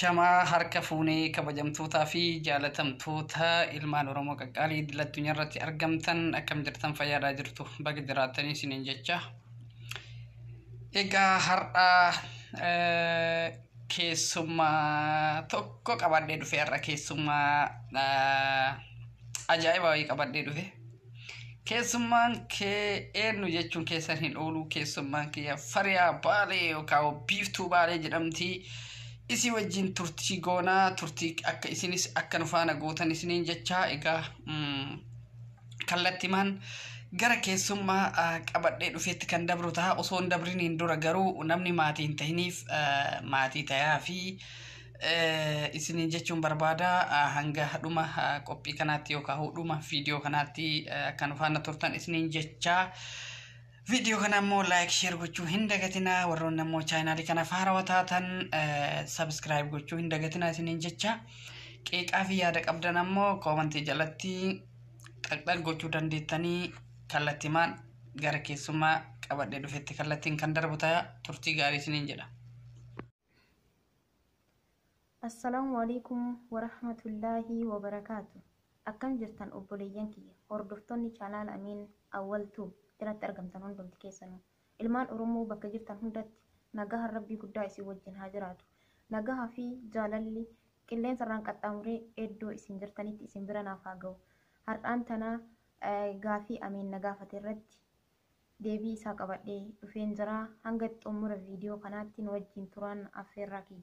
Ashamaa harka fuunee kabajamtootaa fi jaalatamtoota ilmaan Oromoo qaqqaalii idil addunyaa irratti argamtan akkam jirtan fayyaadhaa jirtu baga jiraatanii isiniin jecha. Egaa har'a keessummaa tokko qabadhee dhufe har'a keessummaa ajaa'iba wayii qabadhee dhufe. Keessummaan kee eenyu jechuun keessan hin oolu keessummaan kee Fariyaa Baalee yookaan Biiftuu Baalee jedhamti. Isi wajjin turtii goonaa turtii akka isinis akka nu faana gootan isiniin jecha egaa kallattimaan gara keessummaa qabadhee dhufeetti kan dabru ta'a osoo hin dabriniin dura garuu namni maatii hin tahiniif maatii tayaa fi isiniin jechuun barbaada hanga dhuma qophii kanaatti yookaan dhuma viidiyoo kanaatti akka nu faana turtan isiniin jecha. Video kana ammoo like share gochuu hin dagatina warroon ammoo chaanaalii kana haarawaa taatan subscribe gochuu hin dagatina isiniin jecha. Qeeqaa fi yaada qabdan ammoo koomentii jalatti xaqxaq gochuu dandeettanii kallattimaan gara keessummaa qabadhee dhufetti kallattiin kan darbu ta'a turtii gaarii isiniin jedha. Assalamu alaikum warahmatullahi wabarakatuh. Akkam jirtan obboleeyyan kiyya hordoftoonni chaanaal Amiin Awwaltuu irratti argamtan hundumti keessanuu ilmaan Oromoo bakka jirtan hundatti nagaha Rabbii guddaa isin wajjin haa jiraatu. Nagaha fi jaalalli qilleensa irraan qaxxaamuree iddoo isin jirtanitti isin bira naaf haa ga'u. Har'aan tana gaafii Amiin na gaafate irratti deebii isaa qabadhee dhufeen jira. Hanga xumura viidiyoo kanaatti nu wajjin turan affeerraa kiyya.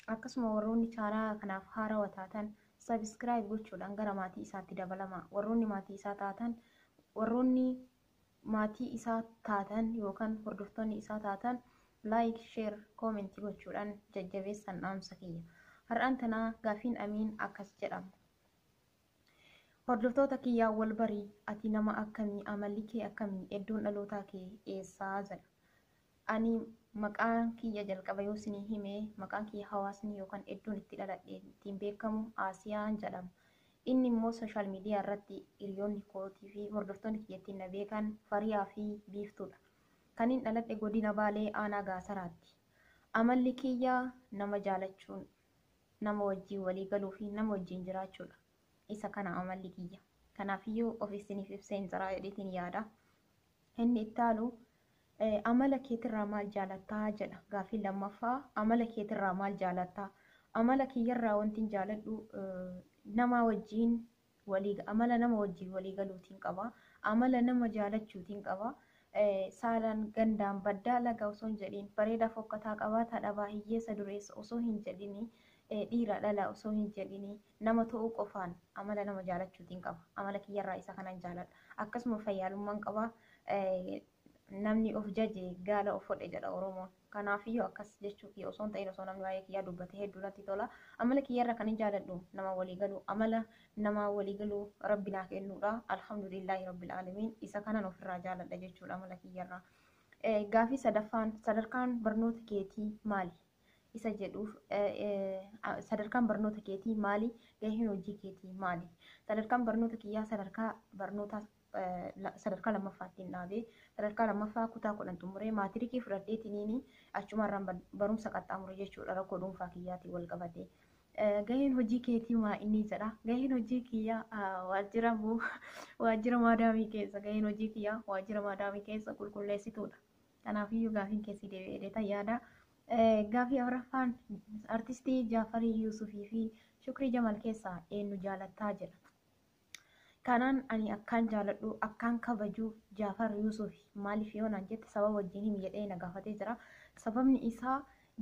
Akkasuma warroonni chaanaa kanaaf haarawaa taatan subscribe gochuudhaan gara maatii isaatti dabalama. Warroonni maatii isaa taatan yookaan hordoftoonni isaa taatan like share comment gochuudhaan jajjabeessan dhaamsa kiyya. Har'aan tana gaafiin Amiin akkas jedhama. Hordoftoota kiyyaa wal barii ati nama akkamii amalli kee akkamii iddoon dhalootaa kee eessaa jedha. Ani maqaan kiyya jalqaba yoo isinii hime maqaan kiyya hawaasni yookaan iddoon itti dhaladhe ittiin beekamu Aasiyaan jedhama. Inni immoo social media irratti hiriyoonni kootii fi hordoftoonni kiyyattiin na beekan Fariyaa fi Biiftuudha. Kanin dhaladhe godina Baalee aanaa Gaasaraatti. Amalli kiyya nama jaalachuun nama wajjin walii galuu fi nama wajjin jiraachuudha. Isa kana amalli kiyya. Kanaafiyyuu of isiniif ibseen jira jedheetiin yaada. Inni ittaalu amala keetirraa maal jaalattaa jedha. Gaafii lammaffaa amala keetirraa maal jaalattaa? Amala kiyyarraa wanti jaaladhu nama wajjin amala nama wajjin walii galuutiin qaba. Amala nama jaalachuutiin qaba. Saalaan gandaan baddaa laga osoo hin jedhin bareeda fokkataa qabaata dhabaa hiyyeessa dureessa osoo hin jedhini dhiira dhala osoo hin jedhini nama ta'uu qofaan amala nama jaalachuutiin qaba. Amala kiyyarraa isa kanan jaaladha. Akkasuma fayyaalummaan qaba. Namni of jaje gaala of hodhe jedha Oromoon. Kanaafiyyuu akkas jechuu kiyya osoo hin ta'in osoo namni waa'ee kiyyaa dubbate hedduu natti tola. Amala kiyyarra kan hin jaaladhu nama walii galu. Amala nama walii galu Rabbi naa kennuudha. Alhamdulillahi Rabbil Aalamiin. Isa kanan ofirraa jaaladha jechuudha amala kiyyarraa. Gaafii sadaffaan sadarkaan barnoota keetii maali? Isa jedhuuf sadarkaan barnoota keetii maali? Gaheen hojii keetii maali? Sadarkaan barnoota kiyyaa sadarkaa lammaffaattiin dhaabee sadarkaa lammaffaa kutaa 10 xumuree maatirikii fudhadheetiniin achumarraan barumsa qaxxaamure jechuudha rakkoo dhuunfaa kiyyaatiin wal qabate. Gaheen hojii keetii maa inni jedha. Gaheen hojii kiyyaa waajjira maadaamii keessa gaheen hojii kiyyaa waajjira maadaamii keessa qulqulleessituudha. Kanaafiyyuu gaafiin keessi deebi'eedha yaada. Gaafii afuraffaan artistii Jaafarii Yuusufii fi Shukrii Jamal keessaa eenyu jaalattaa jedha. Kanaan ani akkaan jaaladhu akkaan kabaju Jaafar Yuusuf maaliif yoo naan jette sababa wajjin himi jedhee na gaafatee jira. Sababni isaa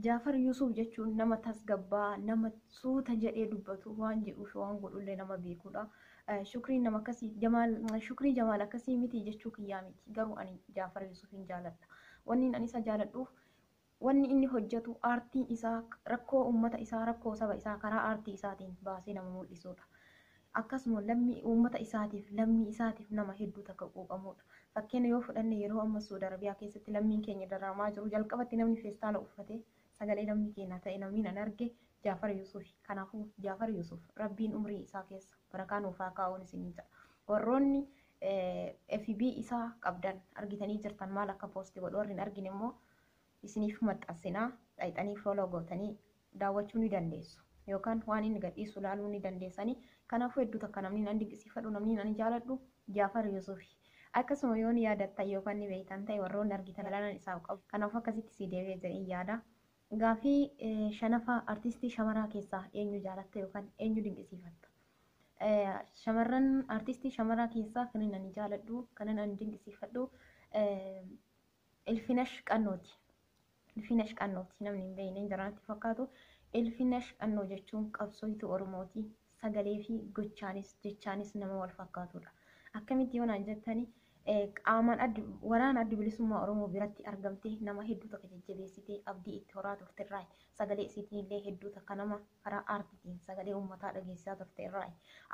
Jaafar Yuusuf jechuun nama tasgabbaa nama suuta jedhee dubbatu waan jedhuuf waan godhullee nama beekudha. Shukrii nama akkasii Shukrii Jamaal akkasii miti jechuu kiyyaa miti garuu ani Jaafar Yuusufin jaaladha. Wanni ani isa jaaladhuuf wanni inni hojjetu aartii isaa rakkoo uummata isaa rakkoo saba isaa karaa aartii isaatiin baasee nama mul'isudha. Akkasuma lammii uummata isaatiif lammii isaatiif nama hedduu takka quuqamudha. Fakkeenya yoo fudhanne yeroo amma Saudi Arabiyaa keessatti lammiin keenya daramaa jiru jalqabatti namni feestaala uffate sagalee namni keenya ta'e namni nan arge Jaafar Yuusuf. Kanaafuu Jaafar Yuusuf Rabbiin umrii isaa keessa barakaa nuuf haa kaa'uun isinii ta'a. Warroonni FB isaa qabdan argitanii jirtan maal akka poosti godhu warri hin argine immoo isiniif maxxansinaa dhayxanii follow gootanii daawwachuu ni dandeessu yookaan waan inni gadhiisu ilaaluu ni dandeessanii. Kanaafuu hedduu takka namni nan dinqisiifadhu namni nan jaaladhu Jaafar Yuusufi. Akkasuma yoo ni yaadattan yookaan ni beektan ta'e warroonni argitan ilaalan isaaf qabu. Kanaafuu akkasitti si deebi'ee jedhee yaada. Gaafii shanaffaa artistii shamaraa keessaa eenyu jaalatta yookaan eenyu dinqisiifatta? Shamarran artistii shamaraa keessaa kan ani jaaladhu kan ani dinqisiifadhu Ilfinash Qannooti. Ilfinash Qannooti namni hin beekne jiraatti fakkaatu. Ilfinash Qannoo jechuun qabsooftuu Oromooti. Sagalee fi gochaanis jechaanis nama wal fakkaatudha. Akkamitti yoo naan jettani qaamaan waraana adda bilisummaa Oromoo biratti argamtee nama hedduu takka jajjabeessitee abdii itti horaa turterraa sagalee isiitiin illee hedduu takka nama karaa aartiitiin sagalee uummataa dhageessisaa turterraa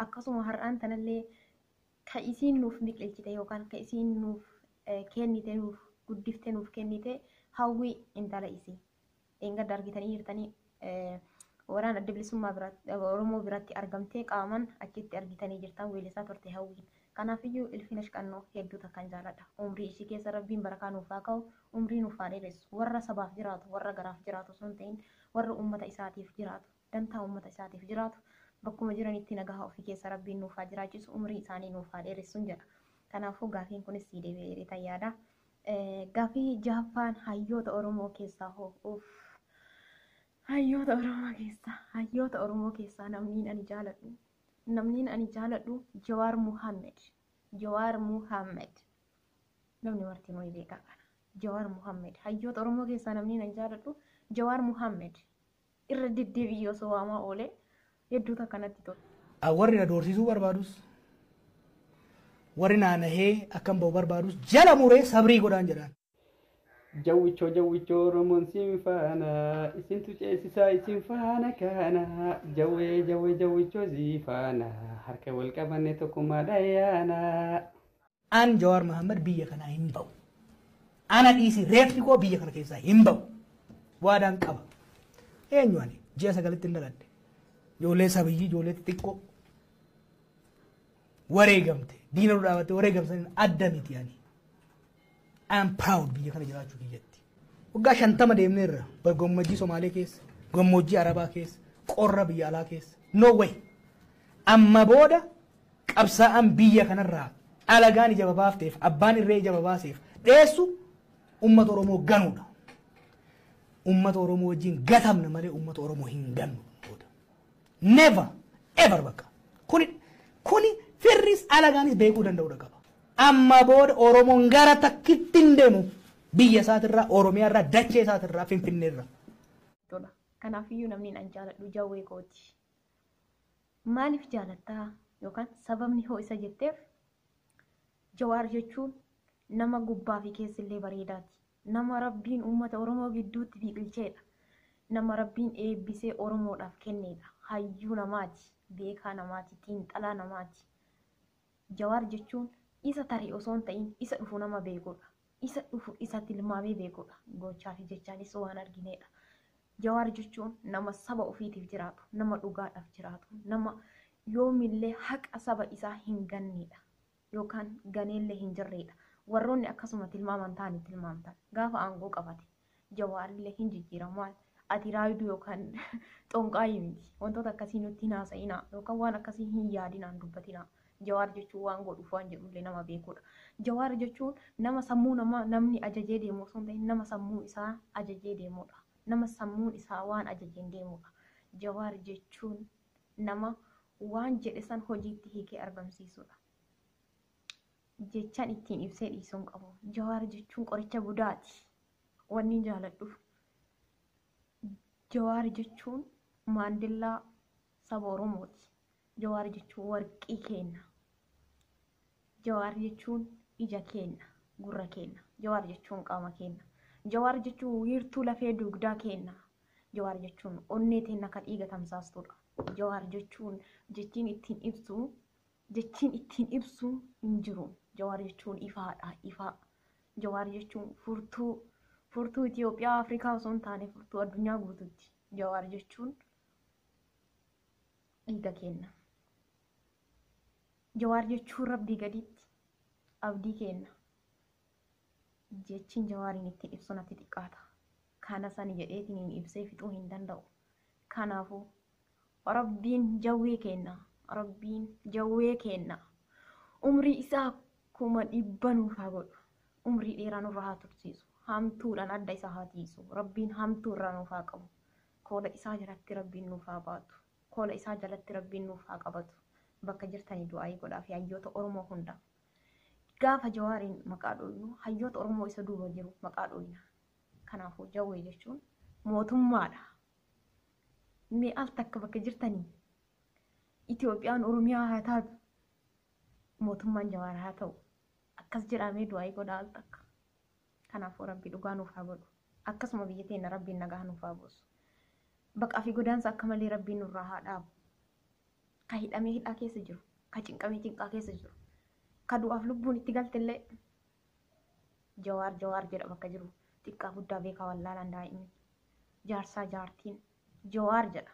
akkasuma har'aan tanallee ka isiin nuuf biqilchite yookaan ka isiin nuuf kennite nuuf guddiftee nuuf kennite hawwii intala isii eega argitanii jirtanii waraana adda bilisummaa Oromoo biratti argamtee qaamaan achitti argitanii jirtan weellisaa turte hawwiin. Kanaafiyyuu Ilfinash Qannoo hedduu takkan jaaladha. Umrii ishii keessa Rabbiin barakaa nuuf haa kaa'u, umrii nuuf haa dheeressu. Warra sabaaf jiraatu, warra garaaf jiraatu osoo hin ta'in, warra uummata isaatiif jiraatu, dantaa uummata isaatiif jiraatu, bakkuma jiranitti nagaa ofii keessa Rabbiin nuuf haa jiraachisu, umrii isaanii nuuf haa dheeressuun jedha. Kanaafuu gaafiin kunis sii deebi'ee ta'e yaada. Gaafii jahaffaan hayyoota Oromoo keessaa hoo hayyoota Oromoo keessaa namni ani jaaladhu. Namni ani jaaladhu Jawaar Muhammad. Jawaar Muhammad. Namni marti nuu beekaa kana. Jawaar Muhammad. Hayyoota Oromoo keessaa namni ani jaaladhu Jawaar Muhammad. Irra deddeebi'ee osoo waamaa oolee hedduu takkanatti tola. Warri na doorsisuu barbaadus warri naanahee akkam ba'u barbaadus jala muree sabrii godhaan jedhaan. Jawwichoo Oromoon siin faana isintu ceesisaa isin faana kana jawwichoo sii faana harka wal qabanne tokkummaa dhayaana. An Jawaar Muhammad biyya kana hin ba'u. Ana dhiisi reeffi koo biyya kana keessaa hin ba'u. Waadaan qaba. Eenyu ani ji'a sagalitti hin dhaladhe. Ijoollee sabiyyii ijoollee xixiqqoo wareegamte diina dhaabatte wareegamsaniin adda miti ani. I'm proud biyya kana jiraachuu kiyyatti. Waggaa 50 deemneerra gammoojjii Somaalee keessa, gammoojjii Arabaa keessa, qorra biyya alaa keessa. No way. Amma booda qabsaa'aan biyya kanarraa alagaan ija babaafteef abbaan irree ija babaaseef dheessu uummata Oromoo ganuudha. Uummata Oromoo wajjin gatamna malee uummata Oromoo hin gannu. Never ever bakka. Kuni firris alagaanis beekuu danda'uudha qaba. Amma booda Oromoon gara takkitti hin deemu biyya isaatirraa Oromiyaarraa dachee isaatirraa Finfinneerraa. Kanaafiyyuu namni an jaaladhu Jawwee kooti. Maaliif jaalattaa yookaan sababni hoo isa jetteef Jawaar jechuun nama gubbaa fi keessillee bareedaati. Nama Rabbiin uummata Oromoo gidduutti biqilcheedha. Nama Rabbiin eebbisee Oromoodhaaf kenneedha. Hayyuu namaati, beekaa namaati, xiinxalaa namaati. Jawaar jechuun isa tarii osoo hin ta'in isa dhufu nama beekudha. Isa dhufu isa tilmaamee beekudha. Gochaa fi jechaanis waan argineedha. Jawaar jechuun nama saba ofiitiif jiraatu, nama dhugaadhaaf jiraatu, nama yoomillee haqa saba isaa hin ganneedha. Yookaan ganeellee hin jirreedha. Warroonni akkasuma tilmaaman ta'anii tilmaamtan. Gaafa aangoo qabate Jawaarillee hin jijjiiramu. Ati raayiduu yookaan xonqaayii miti. Wantoota akkasii nutti hin haasa'inaa yookaan waan akkasii hin yaadinaan dubbatinaa. Jawaar jechuun waan godhuuf waan jedhullee nama beekudha. Jawaar jechuun nama sammuu namni ajajee deemu osoo hin ta'in nama sammuu isaa ajajee deemudha. Nama sammuun isaa waan ajajeen deemudha. Jawaar jechuun nama waan jedhe san hojiitti hiikee argamsiisudha. Jechaan ittiin ibsee dhiisuun qabu. Jawaar jechuun qoricha budaati. Wanni jaaladhuuf. Jawaar jechuun maandillaa saba Oromooti. Jawaar jechuun warqii kenna. Jawaar jechuun ija kenna, gurra kenna. Jawaar jechuun qaama kenna. Jawaar jechuun wiirtuu lafee dugdaa kenna. Jawaar jechuun onnee teenna kan dhiiga tamsaastudha. Jawaar jechuun jechiin ittiin ibsu hin jiru. Jawaar jechuun ifaadha, ifaa. Jawaar jechuun furtuu Itoophiyaa Afrikaa osoo hin taane furtuu addunyaa guutuutti. Jawaar jechuun dhiiga kenna. Jawaar jechuun rabbii gaditti abdii kenna. Jechiin Jawaariin ittiin ibsu natti xiqqaata. Kana sani jedheetiin ibsee fixuu hin danda'u. Kanaafuu rabbiin jawwee kenna umrii isaa 100 nuuf haa godhu, umrii dheeraa nurra haa tursiisu, hamtuudhaan adda isaa haa tiisu, rabbiin hamtuu irraa nuuf haa qabu, koola isaa jalatti rabbiin nuuf haa baatu, koola isaa jalatti rabbiin nuuf haa qabatu. Bakka jirtanii du'aayii godhaa fi hayyoota Oromoo hunda gaafa Jawaariin maqaa dhoofnu hayyoota Oromoo isa duuba jiru maqaa dhoofna. Kanaafuu jawwee jechuun mootummaadha. Mee al takka bakka jirtanii Itoophiyaan Oromiyaa haa taatu, mootummaan Jawaar haa ta'u, akkas jedhamee du'aayii godhaa al takka. Kanaafuu rabbi dhugaa nuuf haa godhu. Akkasuma biyya teenya rabbiin nagaa nuuf haa buusu. Baqaa fi godaansa akka malee rabbiin nurraa haa dhaabu. Ka hidhamee hidhaa keessa jiru, ka cinqamee cinqaa keessa jiru, ka du'aaf lubbuun itti galtellee Jawaar jedha bakka jiru. Xiqqaa guddaa beekaa wallaalaan daa'imni, jaarsaa jaartiin Jawaar jedha.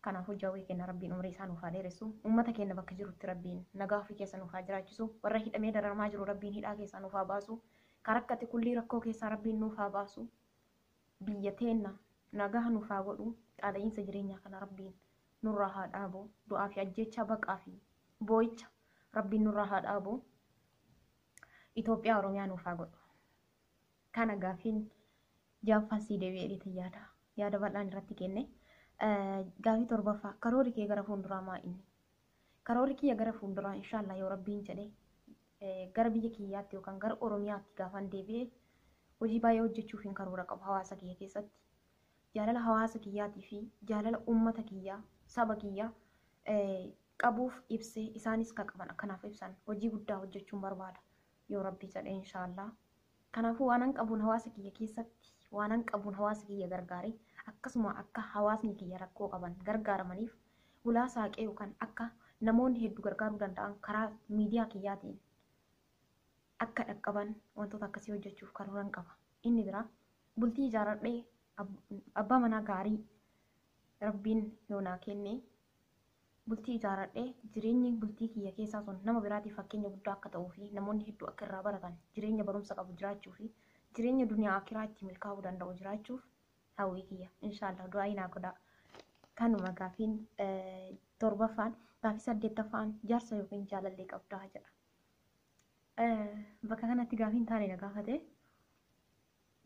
Kanaafuu jawwee kenna rabbiin umrii isaa nuuf haa dheeressu. Uummata keenya bakka jirutti rabbiin nagaa ofii keessa nuuf haa jiraachisu. Warra hidhamee dararamaa jiru rabbiin hidhaa keessaa nuuf haa baasu. Ka rakkate kullii rakkoo keessaa rabbiin nuuf haa baasu. Biyya teenya nagaa nuuf haa godhu. Qaala'insa jireenyaa kana rabbiin nurraa haa dhaabu. Du'aa fi ajjeechaa baqaa fi boo'icha rabbiin nurraa haa dhaabu. Itoophiyaa Oromiyaa nuuf haa godhu. Kana gaafiin jaaffaan sii deebi'ee yaada bal'aan irratti kenne. Gaafii torbaffaa karoorri kee gara fuulduraa maa inni? Karoorri kiyya gara fuulduraa inshaallah yoo rabbiin jedhe gara biyya kiyyaatti yookaan gara Oromiyaatti gaafan deebi'ee hojii baay'ee hojjechuuf hin karoora qabu hawaasa kiyya keessatti. Jaalala hawaasa kiyyaatii fi jaalala uummata kiyyaa saba kiyyaa qabuuf ibsee isaanis kan qaban akkanaaf ibsan hojii guddaa hojjechuun barbaada yoo rabbii jedhe inshaallah. Kanaafuu waanan qabuun hawaasa kiyya keessatti waanan qabuun hawaasa kiyya gargaaree akkasuma akka hawaasni kiyya rakkoo qaban gargaaramaniif ulaa saaqee yookaan akka namoonni hedduu gargaaruu danda'an karaa miidiyaa kiyyaatiin akka dhaqqaban wantoota akkasii hojjechuuf karooran qaba. Inni biraa bultii ijaaradhee abbaa manaa gaarii rabbiin yoo naa kenne bultii ijaaradhee jireenyi bultii kiyya keessaa sun nama biraatiif fakkeenya guddaa akka ta'uu fi namoonni hedduu akka irraa baratan jireenya barumsa qabu jiraachuu fi jireenya duniyaa akiraa itti milkaa'uu danda'u jiraachuuf hawwii kiyya inshaallah du'aa naa godhaa. Kanuma gaafiin torbaffaan gaafii 8ffaan jaarsa yookiin jaalallee qabdaa jedha. Bakka kanatti gaafiin taane na gaafate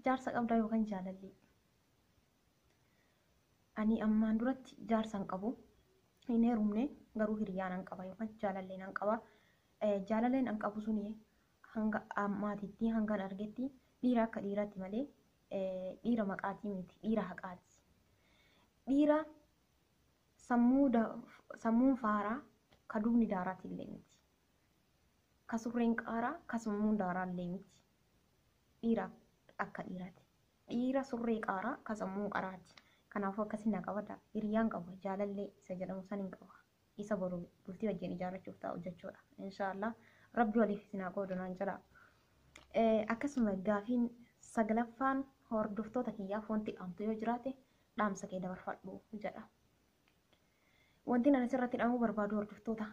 jaarsa qabdaa yookaan jaalallee. Ani ammaan duratti jaarsa hin qabu. Hin heerumne garuu hiriyaan an qaba yookaan jaalallee nan qaba. Jaalalleen an qabu suni hanga maatiitti hangan argetti dhiira akka dhiiraatti malee dhiira maqaatii miti dhiira haqaati. Dhiira sammuun faaraa ka dubni daaraatti illee miti. Ka surreen qaaraa ka sammuun daaraa illee miti. Dhiira akka dhiiraati. Dhiira surree qaaraa ka sammuun qaraati. Kanaafuu akkasiin na qabadha. Hiriyaan qaba jaalallee isa jedhamu san hin qaba. Isa boru bultii wajjin ijaarrachuuf taa'u jechuudha. Inshaallah rabbi waliif isin haa qoodu naan jedha. Akkasuma gaafiin 9ffaan hordoftoota kiyyaaf wanti dhaamtu yoo jiraate dhaamsa kee dabarfadhu jedha. Wanti nan asirratti dhaamuu barbaadu hordoftoota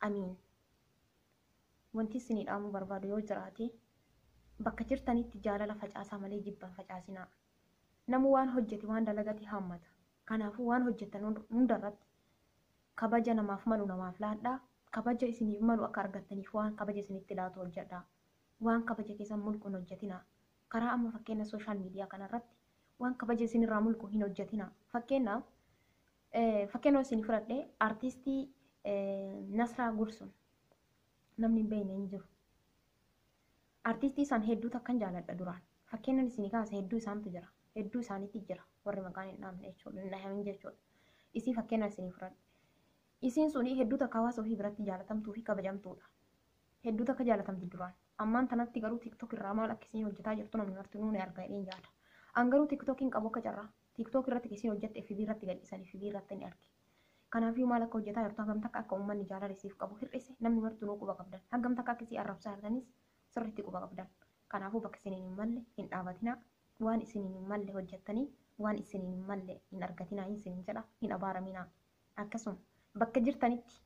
amiin. Wanti isin dhaamuu barbaadu yoo jiraate bakka jirtanitti jaalala facaasaa malee jibban facaasinaa. Namu waan hojjete waan dalagate hammata. Kanaafuu waan hojjetan hundarratti kabaja namaaf malu namaaf laadhaa. Kabaja isiniif malu akka argattaniif waan kabaja isinitti laatu hojjedhaa. Waan kabaja keessan mulquun hojjetinaa. Karaa amma fakkeenya sooshaal miidiyaa kanarratti waan kabaja isinirraa mulqu hin hojjetinaa. Fakkeenyaaf isin fudhadhee artistii Nasraa Gursun namni hin beekne hin jiru. Artistii isaan hedduu takkan jaaladha duraan. Fakkeenyaan isinii kaasa hedduu isaantu jira. Hedduu isaaniitti jira warri maqaan hin dhaamne jechuudha hin dhahamin jechuudha. Isii fakkeenya isinii fudhadhe. Isiin suni hedduu takka hawaasa ofii biratti jaalatamtuu fi kabajamtuudha. Hedduu takka jaalatamti duraan. Ammaan tanatti garuu TikTok irraa maal akka isin hojjetaa jirtu namni marti nuuni argaa jedheen jaada. An garuu TikTok hin qabu akka carraa. TikTok irratti isin hojjette FB irratti gadhiisan FB irratti ni arge. Kanaafuu maal akka hojjetaa jirtu hagam takka akka uummanni jaalala isiif qabu hir'ise namni marti nuu quba qabdan. Hagam takka akka isin arrabsaa jirtanis sirriitti quba qabdan. Kanaafuu bakka isiniin hin malle hin dhaabatinaa. Waan isiniin hin malle hojjettanii waan isiniin hin malle hin argatinaa isiniin jedha hin abaaraminaa. Akkasuma bakka jirtanitti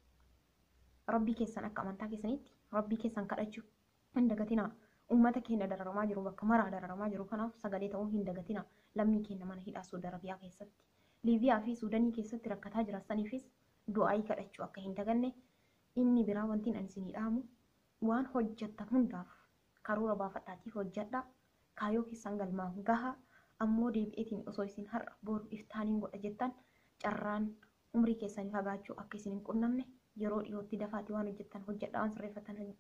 rabbii keessan akka amantaa keessanitti rabbii keessan kadhachuu hin dagatinaa. Uummata keenya dararamaa jiru bakka maraa dararamaa jiru kanaaf sagalee ta'uu hin dagatinaa. Lammii keenya mana hidhaa Saudi Arabiyaa keessatti Liibiyaa fi Suudanii keessatti rakkataa jiraataniifis du'aayii kadhachuu akka hin daganne. Inni biraa wantiin ani isinii dhaamu waan hojjettan hundaaf karoora baafadhaatii hojjedha. Kaayoo keessan galmaan gaha. Ammoo deebi'eetiin osoo isin har'a boru iftaaniin godha jettan carraan umrii keessanii fagaachuu akka isin hin qunnamne yeroo dhiyootti dafaatii waan hojjettan hojjedha, waan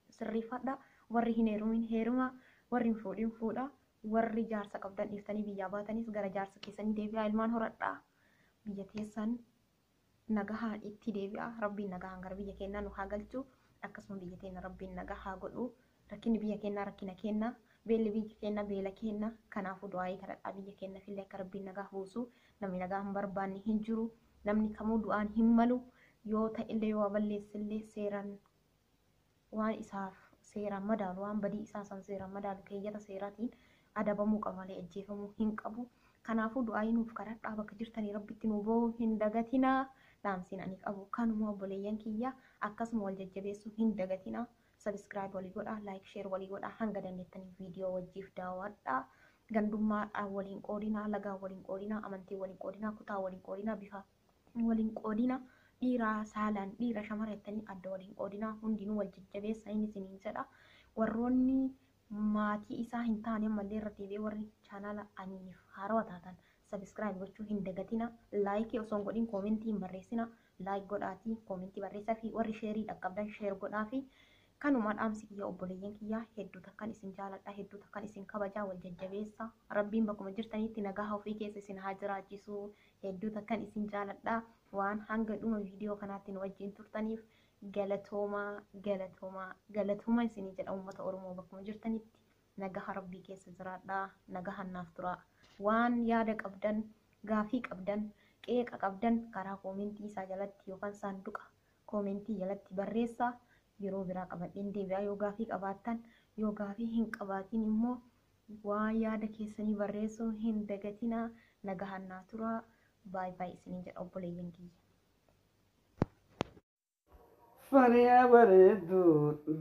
sirreeffadha. Warri hin heerumin heeruma, warri hin fuudhin fuudha. Warri jaarsa qabdan dhiiftanii biyyaa baatanis gara jaarsa keessanii deebi'aa, ilmaan horadhaa. Biyya teessan nagahaan itti deebi'aa. Rabbiin nagahaan gara biyya keenyaa nu haa galchu. Akkasuma biyya keenya rabbiin nagaa haa godhu. Rakkinni biyya keenyaa rakkina keenya, beelli biyya keenya beela keenya. Kanaafuu du'aayii kadhadhaa biyya keenyaaf illee akka rabbiin nagaa buusu. Namni nagaa hin barbaanne hin jiru. Namni kamuu du'aan hin malu. Yoo ta'ellee yoo balleessillee seeraan waan isaaf seeraan madaalu, waan badii isaa san seeraan madaalu keeyyata seeraatiin adabamuu qaba malee ajjeefamuu hin qabu. Kanaafuu du'aayii nuuf kadhadhaa, bakka jirtanii rabbitti nu boo'uu hin dagatinaa. Dhaamsiin ani qabu kanuma obboleeyyan kiyya. Akkasuma wal jajjabeessuu hin dagatinaa. Subscribe walii godhaa, like share walii godhaa. Hanga dandeettanii viidiyoo wajjiif daawwadhaa. Gandummaadhaan waliin qoodinaa, lagaan waliin qoodinaa, amantii waliin qoodinaa, kutaa waliin qoodinaa, bifa waliin qoodinaa. Dhiiraa saalaan dhiira shamara jettanii adda waliin qoodinaa. Hundinuu wal jajjabeessa inni isiniin jedha. Warroonni maatii isaa hin taane ammallee irra deebi'ee warri chaanaala aniif haarawaa taatan subscribe gochuu hin dagatina. Like osoo hin godhin koomentii hin barreessina. Like godhaatii koomentii barreessaa fi warri sheerii dhaqqabdan sheer godhaa fi kanuma dhaamsi kiyya obboleeyyan kiyya. Hedduu takkan isin jaaladha, hedduu takkan isin kabajaa, wal jajjabeessa. Rabbiin bakkuma jirtanitti nagaa ofii keessa isin haa jiraachisu. Hedduu takkan isin jaaladha. Waan hanga dhuma viidiyoo kanaatti nu wajjin turtaniif galatoomaa isinii jedha. Uummata Oromoo bakkuma jirtanitti nagaa rabbii keessa jiraadhaa, nagaa naaf turaa. Waan yaada qabdan, gaafii qabdan, qeeqa qabdan karaa koomentii isaa jalatti yookaan saanduqa koomentii jalatti barreessaa. Yeroo biraa qabadheen deebi'aa yoo gaafii qabaattan. Yoo gaafii hin qabaatin immoo waan yaada keessanii barreessuu hin dagatinaa. Nagaa naaf turaa. Bye bye isinii jedha obboleeyyan kiyya. Fariyaa bareedduu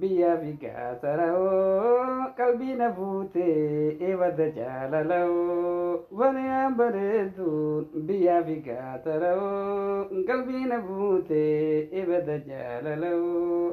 biyyaa fi gaasara'oo qalbii na fuutee eebada jaalala'oo. Fariyaa bareedduu biyyaa fi gaasara'oo qalbii na fuutee eebada jaalala'oo.